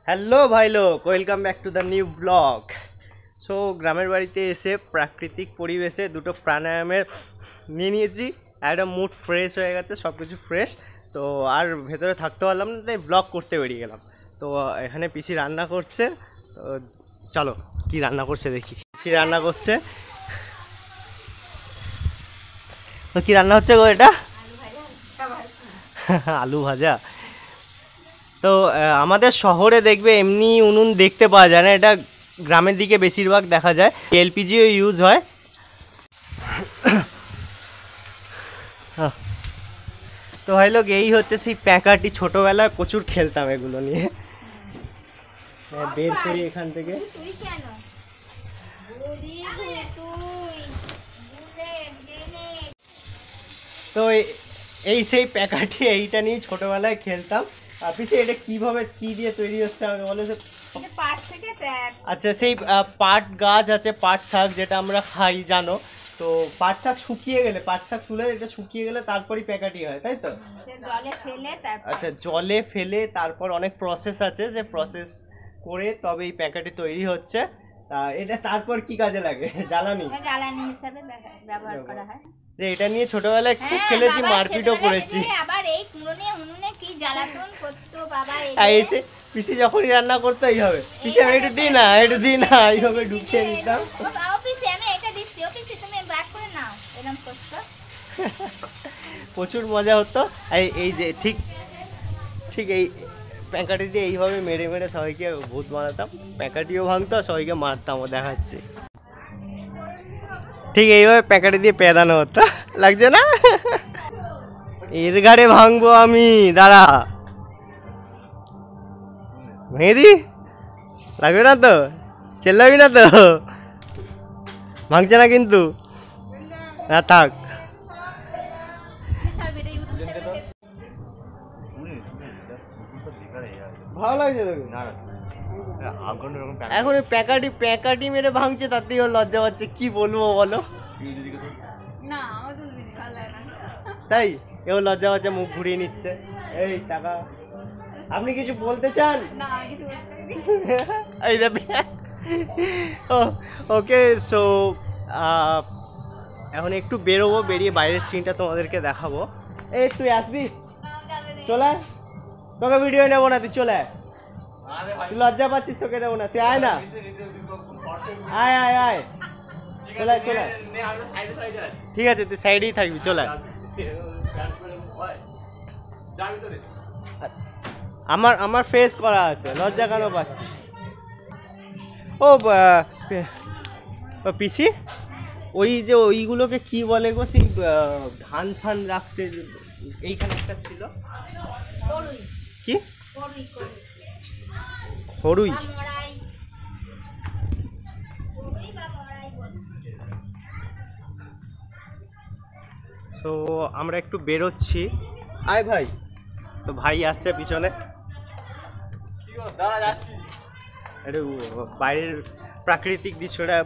Hello ভাই লোক, welcome back to the new blog. So গ্রামের বাড়িতে এসে প্রাকৃতিক পরিবেশে দুটো প্রাণায়ামের নিয়েছি, একটা মুড ফ্রেশ হয়ে গেছে, সব কিছু ফ্রেশ। তো আর ভেতরে থাকতে পারলাম না, তাই ব্লগ করতে বেরিয়ে গেলাম। তো এখানে পিসি রান্না করছে, তো চলো কি রান্না করছে দেখি। পিসি রান্না করছে, তো কী রান্না হচ্ছে গো? এটা আলু ভাজা। তো আমাদের শহরে দেখবে এমনি উনুন দেখতে পাওয়া যায় না, এটা গ্রামের দিকে বেশিরভাগ দেখা যায়। এলপিজিও ইউজ হয়। তো ভাই লোক, এই হচ্ছে সেই প্যাকাটি, ছোটোবেলায় প্রচুর খেলতাম এগুলো নিয়ে। বের করি এখান থেকে। তো এই সেই প্যাকাটি, এইটা নিয়ে ছোটোবেলায় খেলতাম। আর পিছিয়ে এটা কিভাবে কি দিয়ে তৈরি হচ্ছে আমাকে বলে। আচ্ছা, সেই পাট গাছ আছে, পাট শাক যেটা আমরা খাই জানো তো। পাট শাক শুকিয়ে গেলে, পাট শাক তুলে এটা শুকিয়ে গেলে তারপরই প্যাকাটি হয়, তাই তো? আচ্ছা, জলে ফেলে তারপর অনেক প্রসেস আছে, যে প্রসেস করে তবে এই প্যাকাটি তৈরি হচ্ছে। এটা তারপর কি কাজে লাগে? জ্বালানি হিসেবে ব্যবহার করা হয়। যে এটা নিয়ে ছোটবেলায় খুব খেলেছি, মারপিটও করেছি। আবার এই কুড়োনে উনুনে কি জ্বালাতন করতো বাবা। এসে পিসি যখনই রান্না করতে হবে, পিসি আমি একটু দিই না, একটু দিই না, এইভাবে ঢুকিয়ে দিতাম। অফিসে আমি এটা দিচ্ছি, অফিসে তুমি ব্যাক করে নাও, এরকম করছো। প্রচুর মজা হতো। এই যে ঠিক ঠিক এই প্যাঁকাটি দিয়ে এইভাবে মেরে মেরে সবাইকে ভূত বানাতাম। প্যাঁকাটিও ভাঙতো, সবাইকে মারতামও, দেখাচ্ছি। ঠিক এইভাবে প্যাঁকাটি দিয়ে পেদানো হতো, লাগছে না? এর গাড়ে ভাঙবো আমি, দাঁড়া। ভেঙে দি, লাগবে না তো? চেল্লাবি না তো? ভাঙছে না কিন্তু, না থাক। ভালো লাগছে তোকে? এখন ওই প্যাকাটি মেরে ভাঙছে, তাতেই ওর লজ্জা পাচ্ছে। কি বলবো বলো? তাই এও লজ্জা পাচ্ছে, মুখ ঘুরিয়ে নিচ্ছে। এই টাকা, আপনি কিছু বলতে চান? এই ওকে। সো এখন একটু বেরোবো, বেরিয়ে বাইরের সিনটা তোমাদেরকে দেখাবো। এই তুই আসবি? চলে, তোকে ভিডিও নেবো না, তুই চলে। তুই লজ্জা পাচ্ছিস, তোকে নেবো না, তুই আয় না, আয় আয় আয়, চলে চলে। ঠিক আছে, তুই সাইডেই থাকবি, চলে। আমার ফেস করা আছে, লজ্জা কেন পাচ্ছি? ও পিসি, ওই যে ওইগুলোকে কি বলে গো? সেই ধান ফান রাখতে এইখানে একটা ছিল, কি খড়ুই? তো আমরা একটু বেরোচ্ছি। আয় ভাই। তো ভাই আসছে পিছনে, একটু বাইরের প্রাকৃতিক দৃশ্যটা।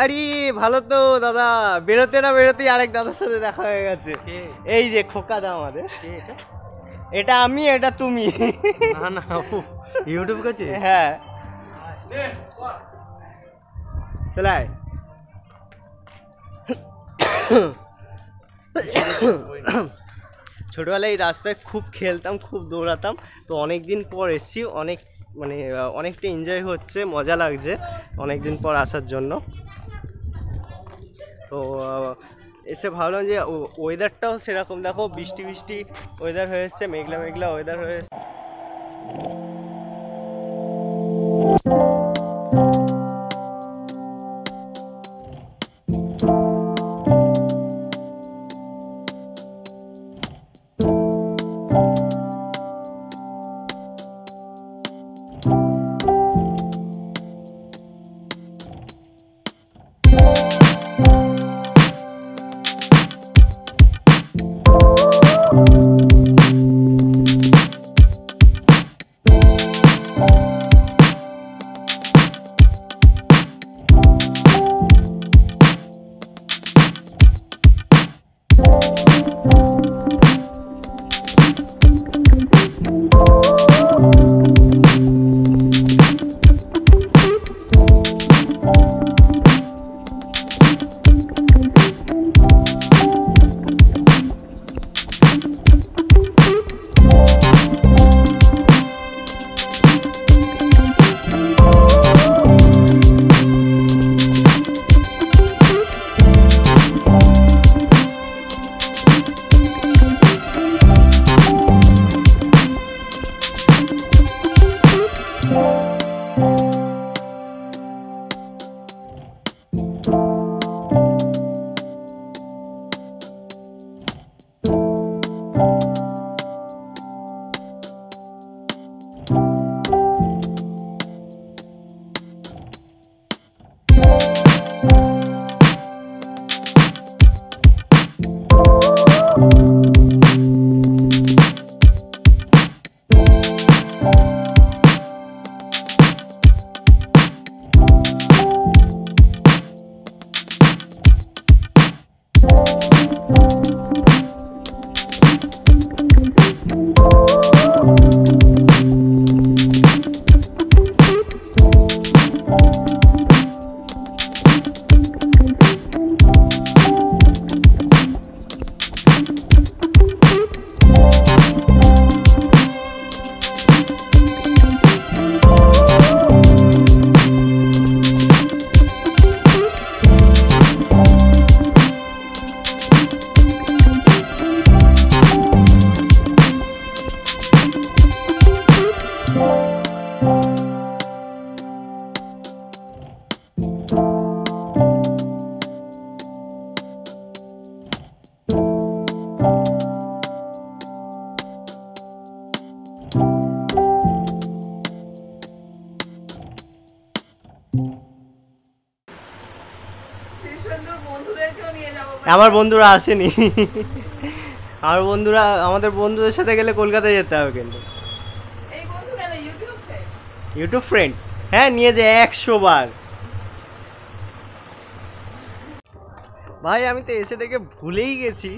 আরে ভালো তো দাদা, বেরোতে না বেরোতেই আরেক দাদার সাথে দেখা হয়ে গেছে। এই যে খোকা দা আমাদের। এটা আমি, এটা তুমি। না না, ইউটিউব করছে। হ্যাঁ, চলে আয়। ছোটবেলায় এই রাস্তায় খুব খেলতাম, খুব দৌড়াতাম। তো অনেক দিন পর এসেছি, অনেক মানে অনেকটা এনজয় হচ্ছে, মজা লাগছে অনেক দিন পর আসার জন্য। তো এসে ভাবলাম যে ওয়েদারটাও সেরকম, দেখো বৃষ্টি বৃষ্টি ওয়েদার হয়েছে, মেঘলা মেঘলা ওয়েদার হয়েছে। আমার বন্ধুরা আসেনি। আমাদের বন্ধুদের সাথে গেলে কলকাতায় যেতে হবে কিন্তু। ইউটিউব ফ্রেন্ডস, হ্যাঁ নিয়ে যে 100 বার। ভাই আমি তো এসে থেকে ভুলেই গেছি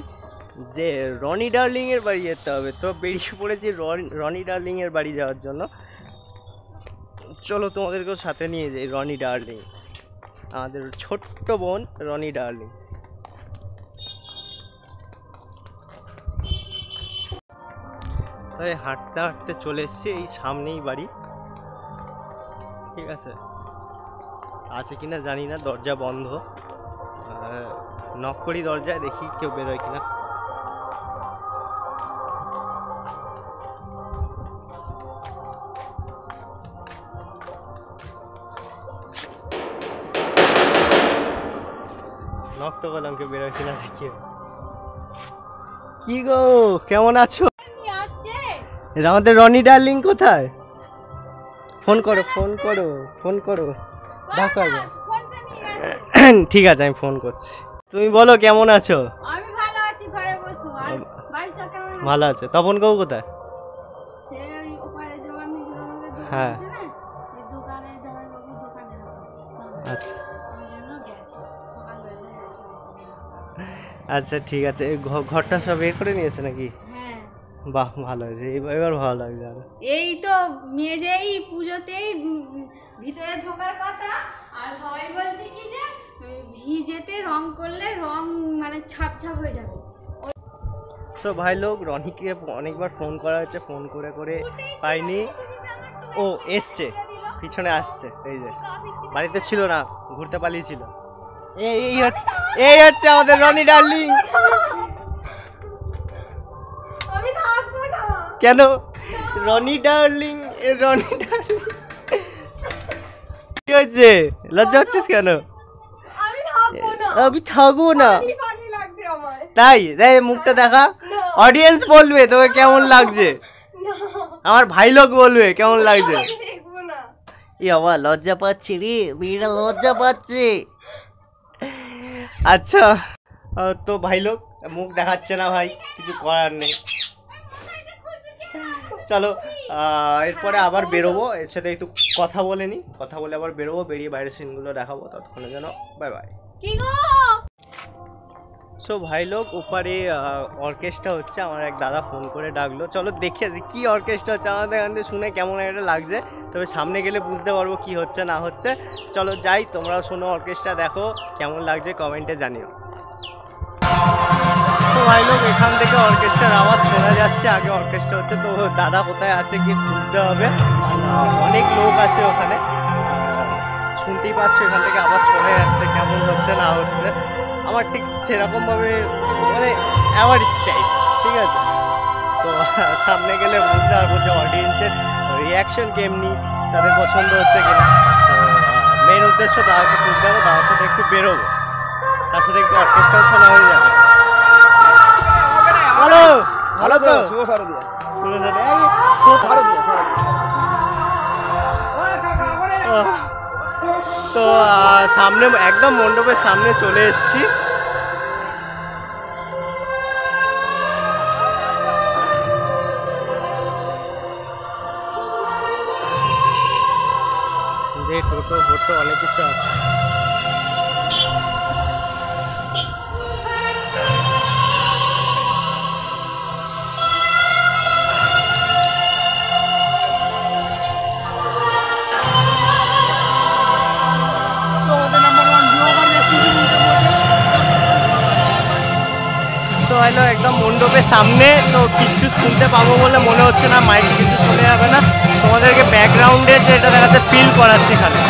যে রনি ডার্লিং এর বাড়ি যেতে হবে, তো বেরিয়ে পড়েছি রনি ডার্লিং এর বাড়ি যাওয়ার জন্য। চলো তোমাদেরকেও সাথে নিয়ে যাই। রনি ডার্লিং, আমাদের ছোট্ট বোন রনি ডার্লিং। তাই হাঁটতে হাঁটতে চলে এসছি, এই সামনেই বাড়ি। ঠিক আছে, আছে কিনা জানি না, দরজা বন্ধ। নক করি দরজায়, দেখি কেউ বেরোয় কিনা। নক তো বললাম, কেউ বেরোয় কিনা দেখি। কি গো, কেমন আছো? আমাদের রনি ডার্লিং কোথায়? ফোন করো, ফোন করো, ফোন করো, দেখো আগে। ঠিক আছে, আমি ফোন করছি। তুমি বলো কেমন আছো? আমি ভালো আছি, ঘরে বসো। আর বাড়ি সব কেমন আছে? ভালো আছে। তপন কাকু কোথায়? সে ওই ওপারে যাওয়ার মিজোরামের দোকান হ্যাঁ। আছে না, এই দোকানে যাওয়ার বাবু দোকানে আছে। আচ্ছা ওই জন্য গেছে, সকালবেলা গেছে। আচ্ছা ঠিক আছে। এই ঘরটা সব এ করে নিয়েছে নাকি? হ্যাঁ। বাহ, ভালো হয়েছে, এবার ভালো লাগছে আরো। এই তো মেজেই পুজোতেই ভিতরে ঢোকার কথা, আর সবাই বলছে কি যে ভিজেতে রং করলে রং মানে ছাপ ছাপ হয়ে যাবে। তো ভাই লোক, রনিকে অনেকবার ফোন করা হয়েছে, ফোন করে করে পাইনি। ও এসছে, পিছনে আসছে, এই যে বাড়িতে ছিল না, ঘুরতে পালিয়েছিল। এই হচ্ছে আমাদের রনি ডার্লিং। আমি থাকবো না। কেন? Roni darling, Roni darling. কি হচ্ছে, লজ্জা হচ্ছিস কেন? আমি থাকবো না। তাই দেখ, মুখটা দেখা, অডিয়েন্স বলবে তোকে কেমন লাগছে, আমার ভাই লোক বলবে কেমন লাগছে। ই বাবা, লজ্জা পাচ্ছি রে, মেয়েরা লজ্জা পাচ্ছে। আচ্ছা, তো ভাই লোক মুখ দেখাচ্ছে না ভাই, কিছু করার নেই। চলো এরপরে আবার বেরোবো, এর সাথে একটু কথা বলে নি, কথা বলে আবার বেরোবো, বেরিয়ে বাইরের সিনগুলো দেখাবো। ততক্ষণের জন্য বাই বাই। সো ভাই লোক, ওপারে অর্কেস্ট্রা হচ্ছে, আমার এক দাদা ফোন করে ডাকলো, চলো দেখে আসি কি অর্কেস্ট্রা হচ্ছে। আমাদের এখান থেকে শুনে কেমন একটা লাগছে, তবে সামনে গেলে বুঝতে পারবো কি হচ্ছে না হচ্ছে। চলো যাই, তোমরাও শোনো, অর্কেস্ট্রা দেখো, কেমন লাগছে কমেন্টে জানিও। তো ভাই লোক, এখান থেকে অর্কেস্ট্রার আওয়াজ শোনা যাচ্ছে, আগে অর্কেস্ট্রা হচ্ছে। তো দাদা কোথায় আছে গিয়ে খুঁজতে হবে, অনেক লোক আছে ওখানে, শুনতেই পাচ্ছ এখান থেকে আওয়াজ শোনা যাচ্ছে, কেমন হচ্ছে না হচ্ছে। আমার ঠিক সেরকমভাবে মানে অ্যাভারেজ টাইপ, ঠিক আছে। তো সামনে গেলে বুঝতে পারবো যে অডিয়েন্সের রিয়াকশন কেমনি, তাদের পছন্দ হচ্ছে কিনা। তো মেন উদ্দেশ্য দাদাকে খুঁজতে হবে, দাদার সাথে একটু বেরোবো, তার সাথে একটু অর্কেস্ট্রাও শোনা হয়ে যাবে। ভালো ভালো তো, শুভ শারদিয়া। তো সামনে একদম মণ্ডপের সামনে চলে এসেছি। জিনিসপত্র অনেক কিছু আছে। তো হলো একদম মণ্ডপের সামনে, তো কিছু শুনতে পাবো বলে মনে হচ্ছে না, মাইক কিছু শুনে যাবে না। তোমাদেরকে ব্যাকগ্রাউন্ডের যেটা দেখাচ্ছে ফিল করাচ্ছে এখানে।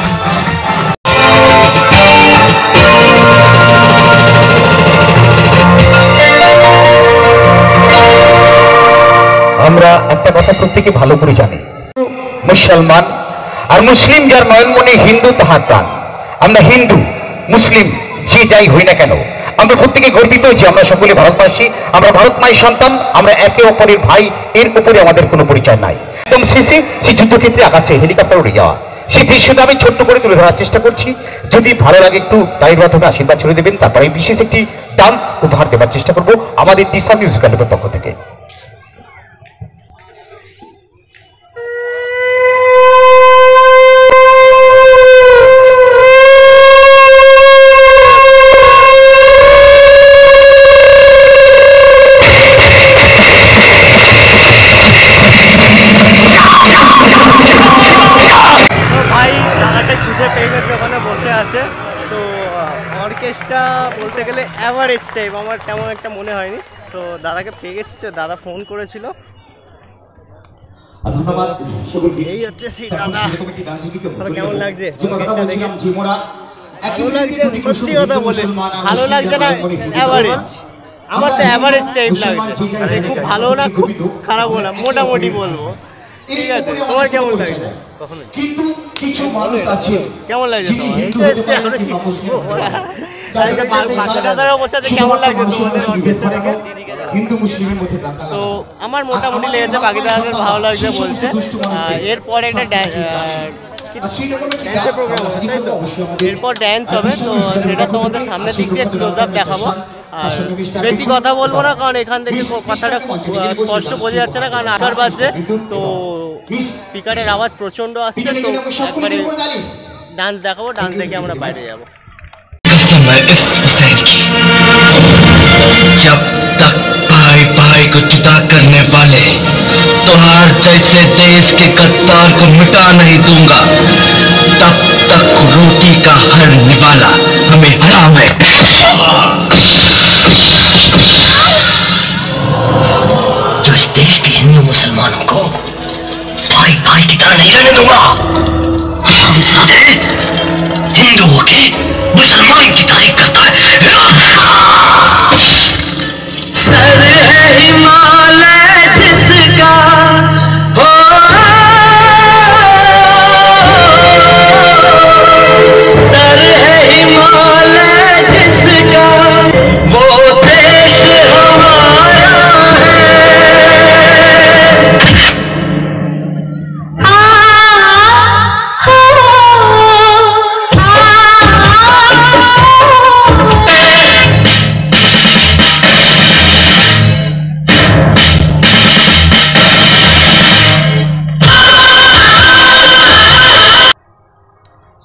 আমরা একটা কথা প্রত্যেকে ভালো করে জানি, মুসলমান আর মুসলিম যার নয়নমণি, হিন্দু তাহার প্রাণ। আমরা হিন্দু মুসলিম যে যাই হই না কেন, আমরা প্রত্যেকে গর্বিত যে আমরা সকলে ভারতবাসী, আমরা ভারত মায়ের সন্তান, আমরা একে অপরের ভাই, এর উপরে আমাদের কোনো পরিচয় নাই। একদম শেষে সেই যুদ্ধক্ষেত্রে আকাশে হেলিকপ্টার উড়ে যাওয়া, সেই দৃশ্যটা আমি ছোট্ট করে তুলে ধরার চেষ্টা করছি। যদি ভালো লাগে একটু তারির মাধ্যমে আশীর্বাদ ছড়িয়ে দেবেন, তারপরে বিশেষ একটি ডান্স উপহার দেওয়ার চেষ্টা করব আমাদের দিশা মিউজিক্যালের পক্ষ থেকে। তো অর্কেস্ট্রা বলতে গেলে অ্যাভারেজ টাইপ, আমার তেমন একটা মনে হয়নি। তো দাদাকে পেয়ে গেছি, দাদা ফোন করেছিল। এই হচ্ছে সেই দাদা। কেমন লাগছে? ভালো লাগছে, সত্যি কথা বলে ভালো লাগছে না, অ্যাভারেজ। আমার তো অ্যাভারেজ টাইপ লাগছে, মানে খুব ভালো না খুব খারাপও না, মোটামুটি বলবো। ঠিক আছে, তোমার কেমন লাগছে? কিন্তু কিছু মানুষ আছে, কেমন লাগছে তোমার? বসে আছে, কেমন লাগছে তোমাদের অর্কেস্ট্রা দেখে? হিন্দু মুসলিমের মধ্যে তো আমার মোটামুটি লেগেছে, বাকিদের ভালো লাগছে বলছে। এরপরে একটা ড্যান্সের প্রোগ্রাম হবে, তাই তো? এরপর ড্যান্স হবে, তো সেটা তোমাদের সামনের দিক দিয়ে ক্লোজ আপ দেখাবো। আর বেশি কথা বলবো না, কারণ এখান থেকে কথাটা খুব স্পষ্ট বোঝা যাচ্ছে না, কারণ আকার বাজছে, তো স্পিকারের আওয়াজ প্রচণ্ড আসছে। তো একবারে ডান্স দেখাবো, ডান্স দেখে আমরা বাইরে যাবো। जब तक भाई भाई को जुदा करने वाले तोहार जैसे देश के गद्दार को मिटा नहीं दूंगा, तब तक रोटी का हर निवाला हमें हराम है। जो इस देश के हिंदू मुसलमानों को भाई भाई की तरह नहीं रहने दूंगा। हम सादे हिंदू होके मुसलमान की तारीफ करता है। सर है हिमालय जिसका हो, सर है हिमालय जिसका, वो देश हमारा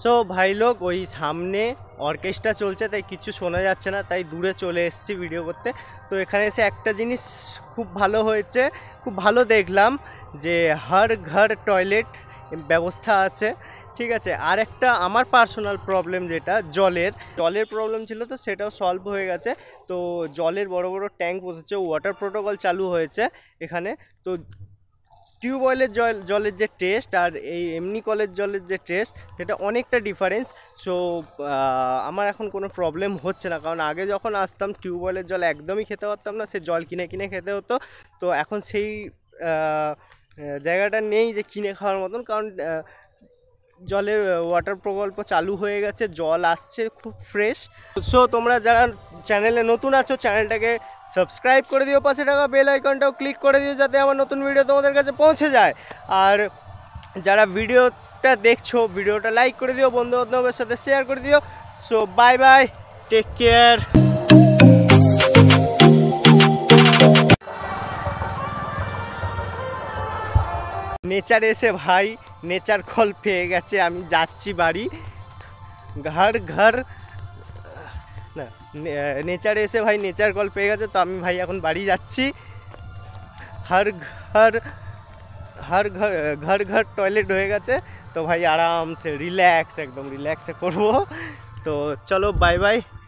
সো ভাই লোক, ওই সামনে অর্কেস্ট্রা চলছে, তাই কিছু শোনা যাচ্ছে না, তাই দূরে চলে এসেছি ভিডিও করতে। তো এখানে এসে একটা জিনিস খুব ভালো হয়েছে, খুব ভালো দেখলাম যে হর ঘর টয়লেট ব্যবস্থা আছে। ঠিক আছে, আর একটা আমার পার্সোনাল প্রবলেম, যেটা জলের প্রবলেম ছিল, তো সেটাও সলভ হয়ে গেছে। তো জলের বড় বড় ট্যাঙ্ক বসেছে, ওয়াটার প্রোটোকল চালু হয়েছে এখানে। তো টিউবওয়েলের জলের যে টেস্ট আর এই এমনি কলের জলের যে টেস্ট, সেটা অনেকটা ডিফারেন্স। সো আমার এখন কোনো প্রবলেম হচ্ছে না, কারণ আগে যখন আসতাম টিউবওয়েলের জল একদমই খেতে পারতাম না, সে জল কিনে কিনে খেতে হতো। তো এখন সেই জায়গাটা নেই যে কিনে খাওয়ার মতন, কারণ জলের ওয়াটার প্রকল্প চালু হয়ে গেছে, জল আসছে খুব ফ্রেশ। সো তোমরা যারা চ্যানেলে নতুন আছো, চ্যানেলটাকে সাবস্ক্রাইব করে দিও, পাশে থাকা বেল আইকনটাও ক্লিক করে দিও, যাতে আমার নতুন ভিডিও তোমাদের কাছে পৌঁছে যায়। আর যারা ভিডিওটা দেখছো, ভিডিওটা লাইক করে দিও, বন্ধু বান্ধবের সাথে শেয়ার করে দিও। So bye bye, take care. Nature এসে ভাই নেচার কল পেয়ে গেছে, আমি যাচ্ছি বাড়ি। ঘর ঘর না নেচারে এসে ভাই নেচার কল পেয়ে গেছে, তো আমি ভাই এখন বাড়ি যাচ্ছি। হর ঘর হর ঘর ঘর ঘর টয়লেট হয়ে গেছে, তো ভাই আরামসে রিল্যাক্স একদম রিল্যাক্সে করবো। তো চলো বাই বাই।